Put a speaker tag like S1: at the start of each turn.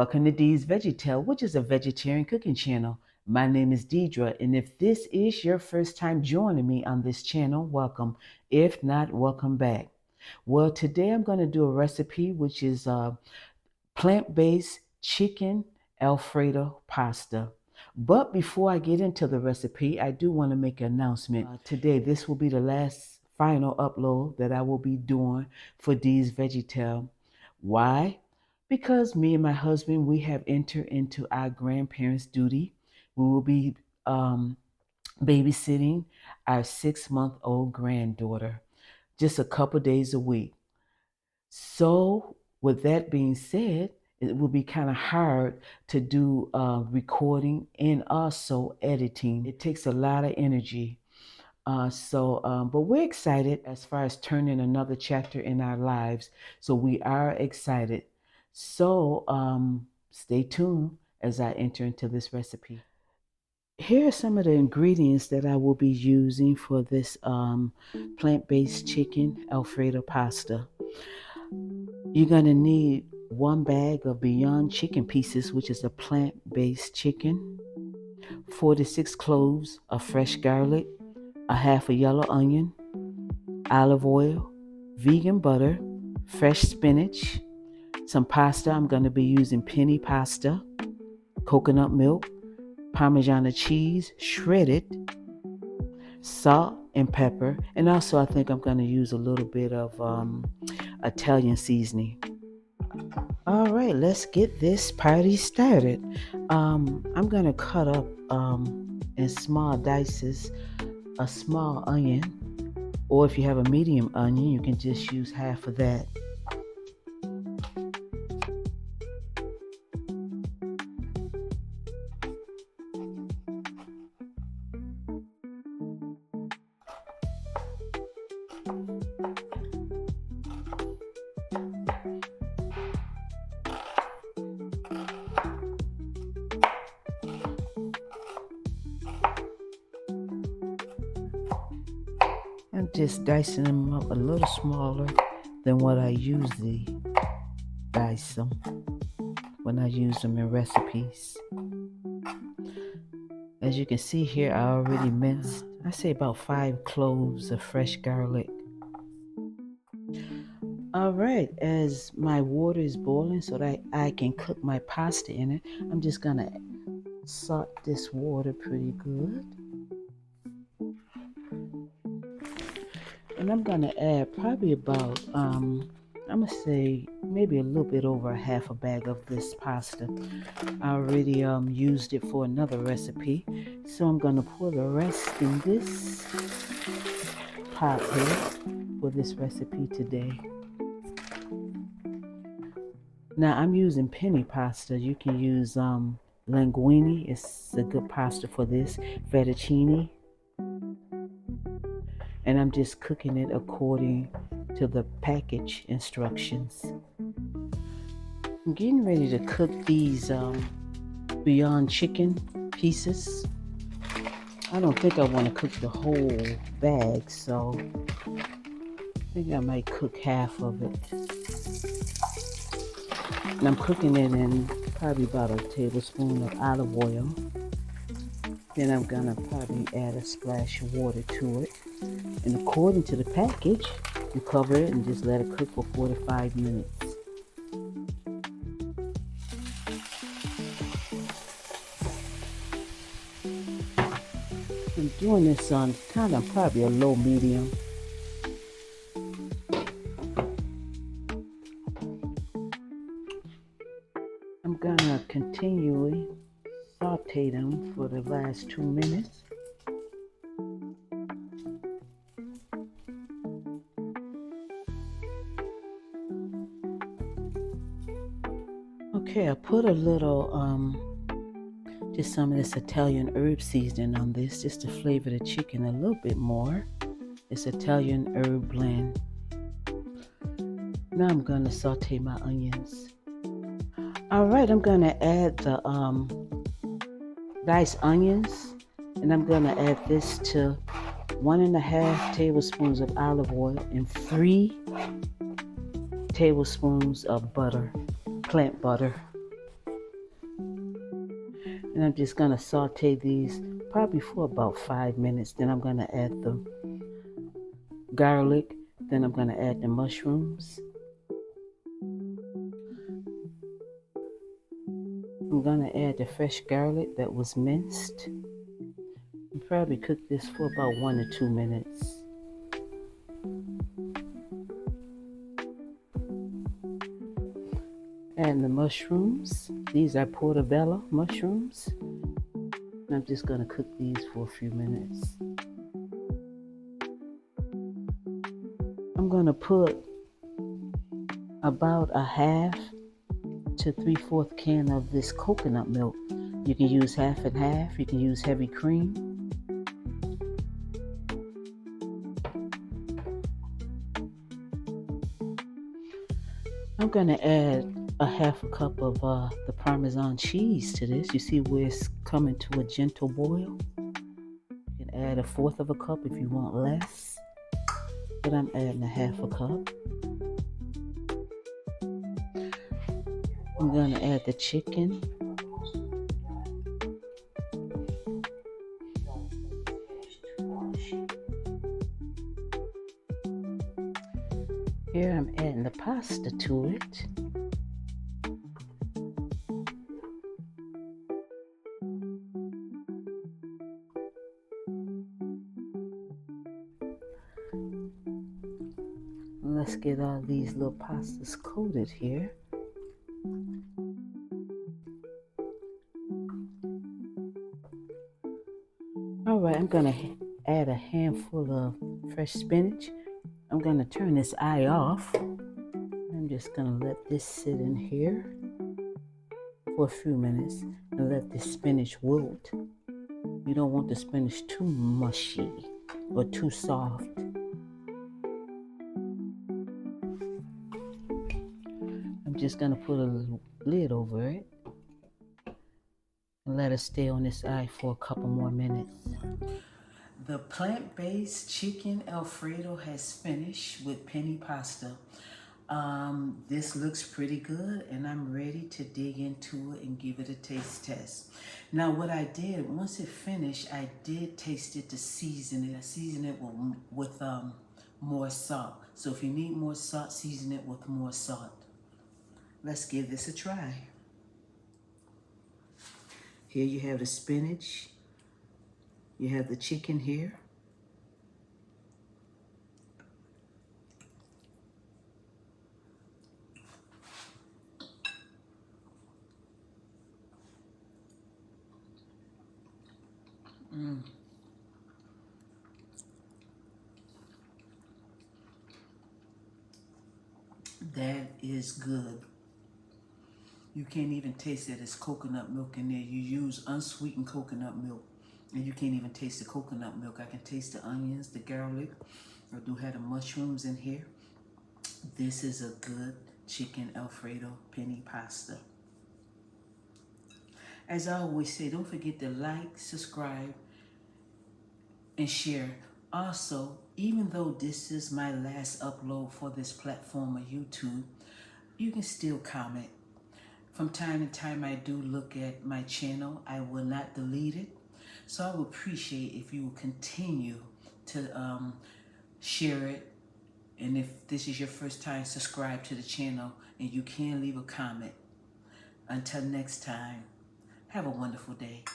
S1: Welcome to Dee's Veggie-tales, which is a vegetarian cooking channel. My name is Deidre, and if this is your first time joining me on this channel, welcome. If not, welcome back. Well, today I'm going to do a recipe which is plant-based chicken Alfredo pasta. But before I get into the recipe, I do want to make an announcement. Today, this will be the last final upload that I will be doing for Dee's Veggie-tales. Why? Because me and my husband, we have entered into our grandparents' duty. We will be babysitting our 6-month-old granddaughter just a couple days a week. So with that being said, it will be kind of hard to do recording and also editing. It takes a lot of energy. But we're excited as far as turning another chapter in our lives. So we are excited. So stay tuned as I enter into this recipe. Here are some of the ingredients that I will be using for this plant-based chicken Alfredo pasta. You're going to need 1 bag of Beyond chicken pieces, which is a plant-based chicken, 4 to 6 cloves of fresh garlic, a half a yellow onion, olive oil, vegan butter, fresh spinach, some pasta. I'm going to be using Penne pasta, coconut milk, Parmigiana cheese, shredded, salt and pepper, and also I think I'm going to use a little bit of Italian seasoning. All right, let's get this party started. I'm going to cut up in small dices a small onion, or if you have a medium onion, you can just use half of that. I'm just dicing them up a little smaller than what I usually dice them when I use them in recipes. As you can see here, I already minced, I say about 5 cloves of fresh garlic. All right, as my water is boiling so that I can cook my pasta in it, I'm just gonna salt this water pretty good. And I'm gonna add probably about, I'm gonna say maybe a little bit over half a bag of this pasta. I already used it for another recipe, so I'm gonna pour the rest in this pot here for this recipe today. Now I'm using Penne pasta. You can use linguine. It's a good pasta for this. Fettuccine. And I'm just cooking it according to the package instructions. I'm getting ready to cook these Beyond chicken pieces. I don't think I want to cook the whole bag, so I think I might cook half of it. And I'm cooking it in probably about a tablespoon of olive oil. Then I'm gonna probably add a splash of water to it. And according to the package, you cover it and just let it cook for 4 to 5 minutes. I'm doing this on kind of probably a low medium. I'm gonna continually saute them for the last 2 minutes. Okay, I put a little, just some of this Italian herb seasoning on this, just to flavor the chicken a little bit more. It's Italian herb blend. Now I'm gonna saute my onions. All right, I'm gonna add the diced onions, and I'm gonna add this to 1.5 tablespoons of olive oil and 3 tablespoons of butter, plant butter. And I'm just gonna saute these probably for about 5 minutes. Then I'm gonna add the garlic. Then I'm gonna add the mushrooms. I'm gonna add the fresh garlic that was minced. And probably cook this for about 1 to 2 minutes. And the mushrooms. These are portobello mushrooms. And I'm just gonna cook these for a few minutes. I'm gonna put about a half to 3/4 can of this coconut milk. You can use half and half. You can use heavy cream. I'm gonna add a half a cup of the Parmesan cheese to this. You see where it's coming to a gentle boil? You can add 1/4 of a cup if you want less, but I'm adding a half a cup. I'm gonna add the chicken. Here I'm adding the pasta to it. Let's get all these little pastas coated here. All right, I'm gonna add a handful of fresh spinach. I'm gonna turn this eye off. I'm just gonna let this sit in here for a few minutes and let the spinach wilt. You don't want the spinach too mushy or too soft. I'm just gonna put a lid over it and let it stay on this eye for a couple more minutes. The plant-based chicken Alfredo has finished with penne pasta. This looks pretty good, and I'm ready to dig into it and give it a taste test. Now, what I did, once it finished, I did taste it to season it. I seasoned it with more salt. So if you need more salt, season it with more salt. Let's give this a try. Here you have the spinach. You have the chicken here. That is good. You can't even taste that it's coconut milk in there. You use unsweetened coconut milk, and you can't even taste the coconut milk. I can taste the onions, the garlic. I do have the mushrooms in here. This is a good chicken Alfredo penne pasta. As I always say, don't forget to like, subscribe, and share. Also, even though this is my last upload for this platform of YouTube, you can still comment. From time to time, I do look at my channel. I will not delete it. So I would appreciate if you will continue to share it. And if this is your first time, subscribe to the channel, and you can leave a comment. Until next time, have a wonderful day.